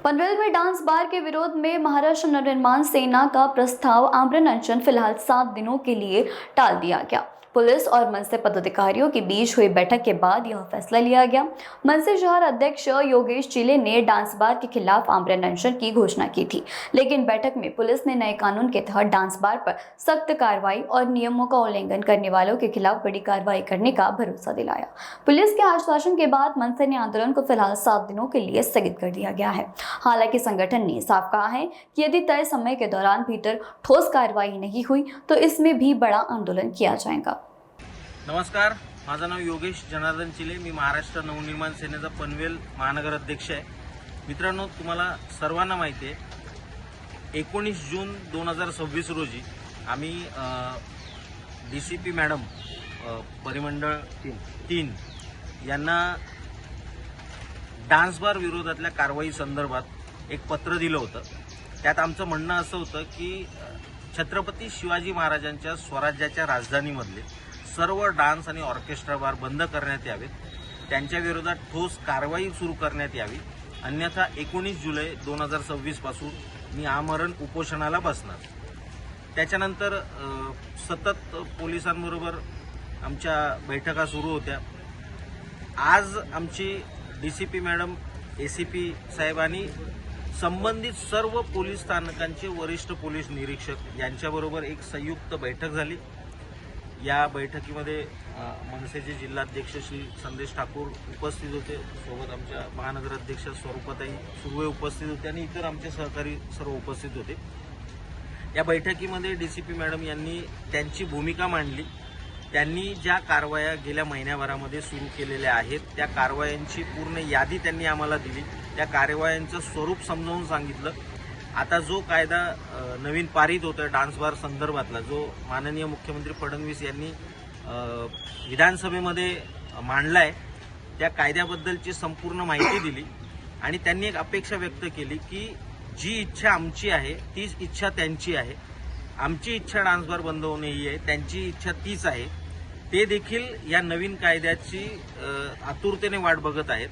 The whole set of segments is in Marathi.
पनवेल में डांस बार के विरोध में महाराष्ट्र नवनिर्माण सेना का प्रस्ताव आमरण अनशन फिलहाल 7 दिनों के लिए टाल दिया गया। पुलिस और मनसे पदाधिकारियों के बीच हुई बैठक के बाद यह फैसला लिया गया। मनसे शहर अध्यक्ष योगेश चिले ने डांस बार के खिलाफ आमरण अनशन की घोषणा की थी, लेकिन बैठक में पुलिस ने नए कानून के तहत डांस बार पर सख्त कार्रवाई और नियमों का उल्लंघन करने वालों के खिलाफ बड़ी कार्रवाई करने का भरोसा दिलाया। पुलिस के आश्वासन के बाद मनसे ने आंदोलन को फिलहाल 7 दिनों के लिए स्थगित कर दिया गया है। हालांकि संगठन ने साफ कहा है कि यदि तय समय के दौरान भीतर ठोस कार्रवाई नहीं हुई तो इसमें भी बड़ा आंदोलन किया जाएगा। नमस्कार, माझं नाव योगेश जनार्दन चिले। मी महाराष्ट्र नवनिर्माण सेनेचा पनवेल महानगर अध्यक्ष आहे। मित्रांनो, तुम्हाला सर्वांना माहिती आहे 19 जून 2026 रोजी आम्ही डीसीपी मॅडम परिमंडळ 3 यांना डान्स बार विरोधातल्या कारवाई संदर्भात एक पत्र दिलं होतं। त्यात आमचं म्हणणं असं होतं की छत्रपती शिवाजी महाराजांच्या स्वराज्याच्या राजधानीमधले सर्व डान्स आणि ऑर्केस्ट्रा बार बंद करण्यात यावेत, त्यांच्या विरोधात ठोस कारवाई सुरू करण्यात यावी, अन्यथा 19 जुलै 2026 पासून मी आमरण उपोषणाला बसणार। त्याच्यानंतर सतत पोलिसांबरोबर आमच्या बैठका सुरू होत्या। आज आमची डीसीपी मॅडम, एसीपी साहेबांनी संबंधित सर्व पोलीस स्थानकांचे वरिष्ठ पोलीस निरीक्षक यांच्याबरोबर एक संयुक्त बैठक झाली। या बैठकीमध्ये मनसेचे जिल्हाध्यक्ष श्री संदेश ठाकूर उपस्थित होते, सोबत आमच्या महानगर अध्यक्ष स्वरूपाताई सुर्वे उपस्थित होते आणि इतर आमचे सहकारी सर्व उपस्थित होते। या बैठकीमध्ये डीसीपी मॅडम यांनी त्यांची भूमिका मांडली। त्यांनी ज्या कारवाया गेल्या महिन्याभरामध्ये सुरू केलेल्या आहेत त्या कारवायांची पूर्ण यादी त्यांनी आम्हाला दिली। त्या कारवायांचं स्वरूप समजावून सांगितलं। आता जो कायदा नवीन पारित होतोय डान्स बार संदर्भातला, जो माननीय मुख्यमंत्री फडणवीस यांनी विधानसभेमध्ये मांडलाय, त्या कायद्याबद्दलची संपूर्ण माहिती दिली आणि त्यांनी एक अपेक्षा व्यक्त केली की जी इच्छा आमची आहे तीच इच्छा त्यांची आहे। आमची इच्छा डान्स बार बंद होणे ही आहे, त्यांची इच्छा तीच आहे। ते देखील या नवीन कायद्याची आतुरतेने वाट बघत आहेत।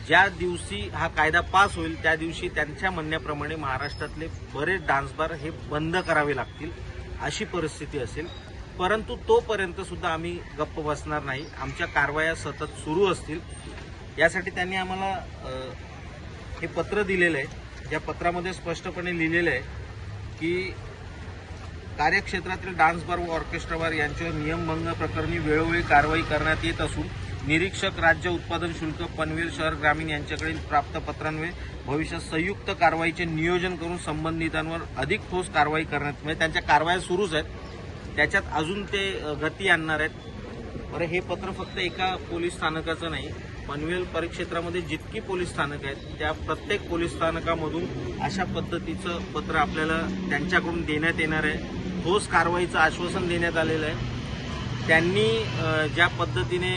ज्या दिवशी हा कायदा पास होईल त्या दिवशी त्यांच्या म्हणण्याप्रमाणे महाराष्ट्रातले बरेच डान्स बार हे बंद करावे लागतील अशी परिस्थिती असेल। परंतु तोपर्यंत सुद्धा आम्ही गप्प बसणार नाही, आमच्या कारवाया सतत सुरू असतील। यासाठी त्यांनी आम्हाला हे पत्र दिलेलं आहे। या पत्रामध्ये स्पष्टपणे लिहिलेलं आहे की कार्यक्षेत्रातील डान्स बार व ऑर्केस्ट्रा बार यांच्यावर नियमभंग प्रकरणी वेळोवेळी कारवाई करण्यात येत असून निरीक्षक, राज्य उत्पादन शुल्क, पनवेल शहर ग्रामीण यांच्याकडील प्राप्त पत्रांमुळे भविष्यात संयुक्त कारवाईचे नियोजन करून संबंधितांवर अधिक ठोस कारवाई करण्यात, म्हणजे त्यांच्या कारवाया सुरूच आहेत, त्याच्यात अजून ते गती आणणार आहेत। बरं, हे पत्र फक्त एका पोलीस स्थानकाचं नाही, पनवेल परिक्षेत्रामध्ये जितकी पोलीस स्थानक आहेत त्या प्रत्येक पोलीस स्थानकामधून अशा पद्धतीचं पत्र आपल्याला त्यांच्याकडून देण्यात येणार आहे। ठोस कारवाईचं आश्वासन देण्यात आलेलं आहे। त्यांनी ज्या पद्धतीने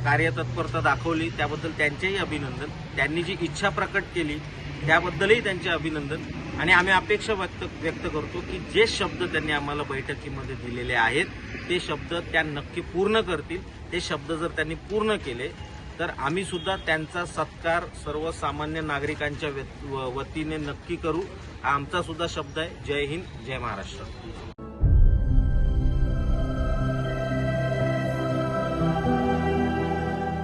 कार्यतत्परता दाखवली त्याबद्दल त्यांचेही अभिनंदन। त्यांनी जी इच्छा प्रकट केली त्याबद्दलही त्यांचे अभिनंदन। आणि आम्ही अपेक्षा व्यक्त करतो की जे शब्द त्यांनी आम्हाला बैठकीमध्ये दिलेले आहेत ते शब्द त्या नक्की पूर्ण करतील। ते शब्द जर त्यांनी पूर्ण केले तर आम्ही सुद्धा त्यांचा सत्कार सर्वसामान्य नागरिकांच्या वतीने नक्की करू। हा आमचा सुद्धा शब्द आहे। जय हिंद, जय महाराष्ट्र।